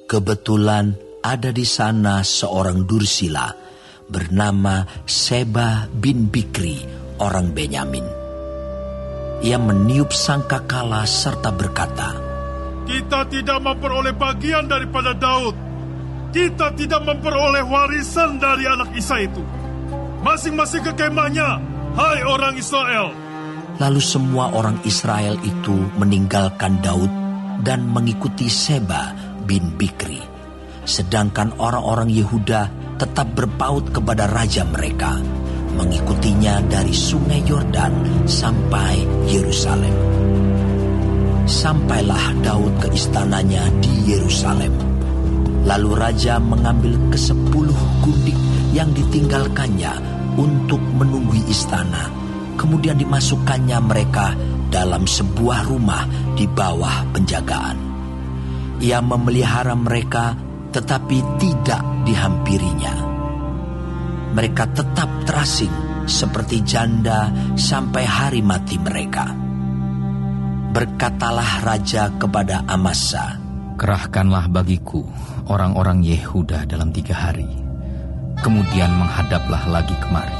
Kebetulan ada di sana seorang dursila bernama Seba bin Bikri, orang Benyamin. Ia meniup sangkakala serta berkata, "Kita tidak memperoleh bagian daripada Daud. Kita tidak memperoleh warisan dari anak Isai itu. Masing-masing ke kemahnya, hai orang Israel." Lalu semua orang Israel itu meninggalkan Daud dan mengikuti Seba bin Bikri. Sedangkan orang-orang Yehuda tetap berpaut kepada raja mereka, mengikutinya dari sungai Yordan sampai Yerusalem. Sampailah Daud ke istananya di Yerusalem. Lalu raja mengambil ke-10 gundik yang ditinggalkannya untuk menunggui istana. Kemudian dimasukkannya mereka dalam sebuah rumah di bawah penjagaan. Ia memelihara mereka tetapi tidak dihampirinya. Mereka tetap terasing seperti janda sampai hari mati mereka. Berkatalah raja kepada Amasa, "Kerahkanlah bagiku orang-orang Yehuda dalam 3 hari. Kemudian menghadaplah lagi kemari."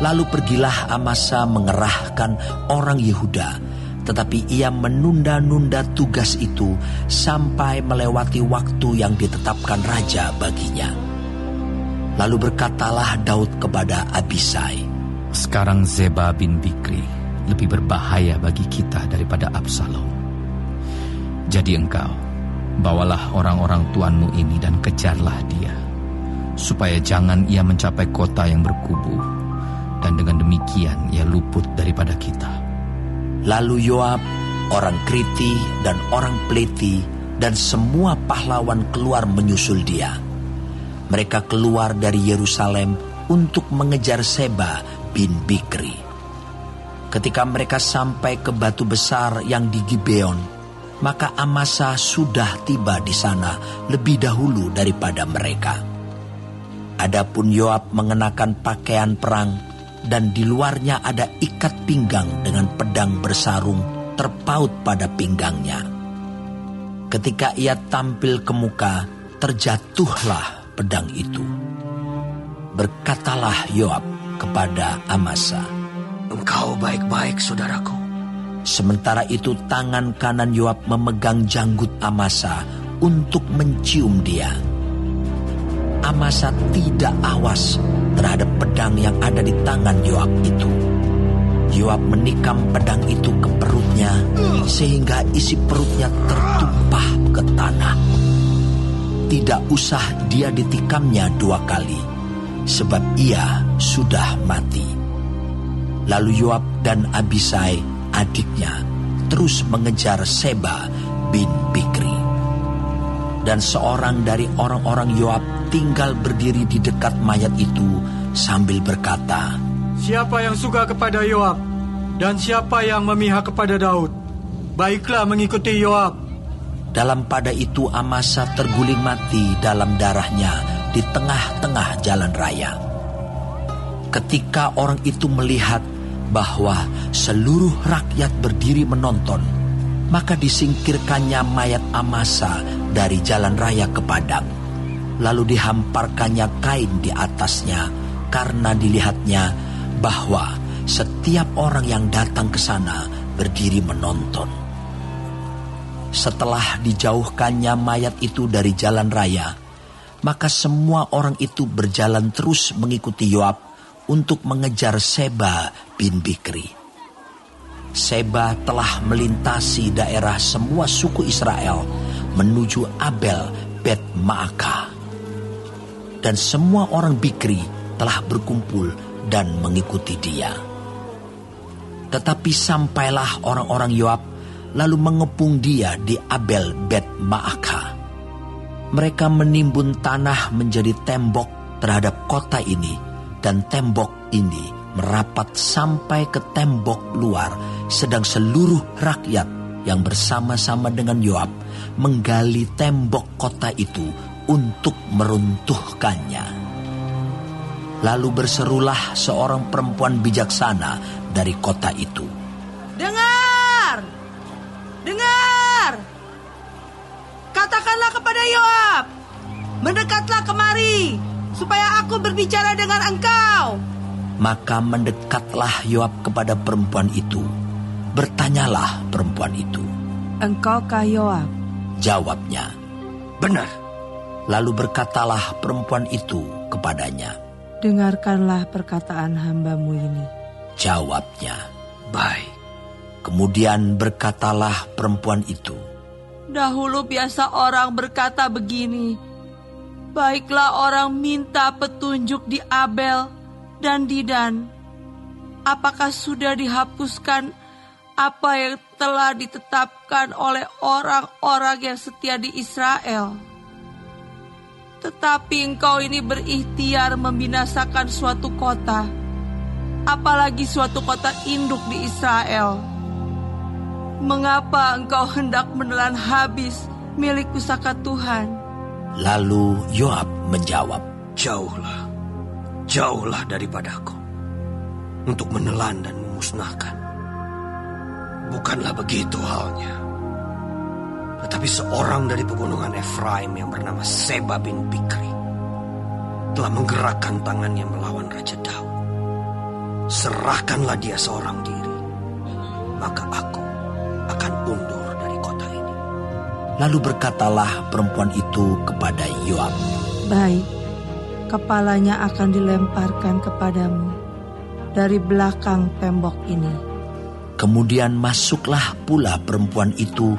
Lalu pergilah Amasa mengerahkan orang Yehuda, tetapi ia menunda-nunda tugas itu sampai melewati waktu yang ditetapkan raja baginya. Lalu berkatalah Daud kepada Abisai, "Sekarang Seba bin Bikri lebih berbahaya bagi kita daripada Absalom. Jadi engkau, bawalah orang-orang tuanmu ini dan kejarlah dia, supaya jangan ia mencapai kota yang berkubu, dan dengan demikian ia luput daripada kita." Lalu Yoab, orang Kriti dan orang Pleti dan semua pahlawan keluar menyusul dia. Mereka keluar dari Yerusalem untuk mengejar Seba bin Bikri. Ketika mereka sampai ke batu besar yang di Gibeon, maka Amasa sudah tiba di sana lebih dahulu daripada mereka. Adapun Yoab mengenakan pakaian perang, dan di luarnya ada ikat pinggang dengan pedang bersarung terpaut pada pinggangnya. Ketika ia tampil ke muka, terjatuhlah pedang itu. Berkatalah Yoab kepada Amasa, "Engkau baik-baik, saudaraku." Sementara itu tangan kanan Yoab memegang janggut Amasa untuk mencium dia. Amasa tidak awas terhadap pedang yang ada di tangan Yoab itu. Yoab menikam pedang itu ke perutnya sehingga isi perutnya tertumpah ke tanah. Tidak usah dia ditikamnya 2 kali, sebab ia sudah mati. Lalu Yoab dan Abisai, adiknya, terus mengejar Seba bin Bikri. Dan seorang dari orang-orang Yoab tinggal berdiri di dekat mayat itu sambil berkata, "Siapa yang suka kepada Yoab dan siapa yang memihak kepada Daud, baiklah mengikuti Yoab." Dalam pada itu Amasa terguling mati dalam darahnya di tengah-tengah jalan raya. Ketika orang itu melihat bahwa seluruh rakyat berdiri menonton, maka disingkirkannya mayat Amasa dari jalan raya ke padang. Lalu dihamparkannya kain di atasnya, karena dilihatnya bahwa setiap orang yang datang ke sana berdiri menonton. Setelah dijauhkannya mayat itu dari jalan raya, maka semua orang itu berjalan terus mengikuti Yoab untuk mengejar Seba bin Bikri. Seba telah melintasi daerah semua suku Israel menuju Abel Bet Maaka. Dan semua orang Bikri telah berkumpul dan mengikuti dia. Tetapi sampailah orang-orang Yoab lalu mengepung dia di Abel Bet Maaka. Mereka menimbun tanah menjadi tembok terhadap kota ini, dan tembok ini merapat sampai ke tembok luar, sedang seluruh rakyat yang bersama-sama dengan Yoab menggali tembok kota itu untuk meruntuhkannya. Lalu berserulah seorang perempuan bijaksana dari kota itu, "Dengar! Dengar! katakanlah kepada Yoab, mendekatlah kemari, supaya aku berbicara dengan engkau. Maka mendekatlah Yoab kepada perempuan itu. Bertanyalah perempuan itu. Engkaukah Yoab? Jawabnya, Benar. lalu berkatalah perempuan itu kepadanya. Dengarkanlah perkataan hambamu ini. Jawabnya, Baik. kemudian berkatalah perempuan itu. Dahulu biasa orang berkata begini, baiklah orang minta petunjuk di Abel dan di Dan. Apakah sudah dihapuskan apa yang telah ditetapkan oleh orang-orang yang setia di Israel? Tetapi engkau ini berikhtiar membinasakan suatu kota, apalagi suatu kota induk di Israel. Mengapa engkau hendak menelan habis milik pusaka Tuhan? Lalu Yoab menjawab, Jauhlah daripadaku untuk menelan dan memusnahkan. Bukanlah begitu halnya. Tetapi seorang dari pegunungan Efraim yang bernama Seba bin Bikri telah menggerakkan tangannya melawan Raja Daud. Serahkanlah dia seorang diri, maka aku akan undur dari kota ini. Lalu berkatalah perempuan itu kepada Yoab, Baik, kepalanya akan dilemparkan kepadamu dari belakang tembok ini. Kemudian masuklah pula perempuan itu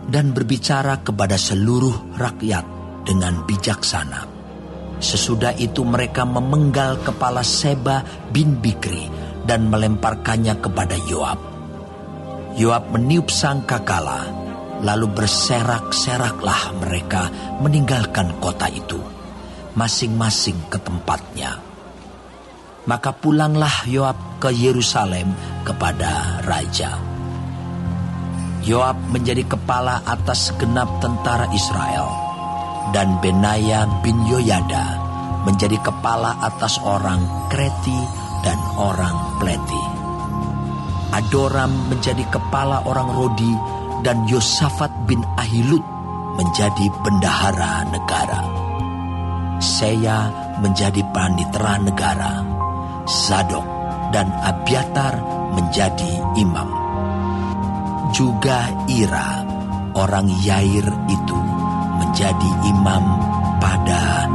dan berbicara kepada seluruh rakyat dengan bijaksana. Sesudah itu mereka memenggal kepala Seba bin Bikri dan melemparkannya kepada Yoab. Yoab meniup sangkakala, lalu berserak-seraklah mereka meninggalkan kota itu, masing-masing ke tempatnya. Maka pulanglah Yoab ke Yerusalem kepada raja. Yoab menjadi kepala atas segenap tentara Israel, dan Benaya bin Yoyada menjadi kepala atas orang Kreti dan orang Pleti. Adoram menjadi kepala orang Rodi, dan Yosafat bin Ahilud menjadi bendahara negara. Seya menjadi panitera negara. Zadok dan Abiatar menjadi imam. Juga Ira, orang Yair itu, menjadi imam pada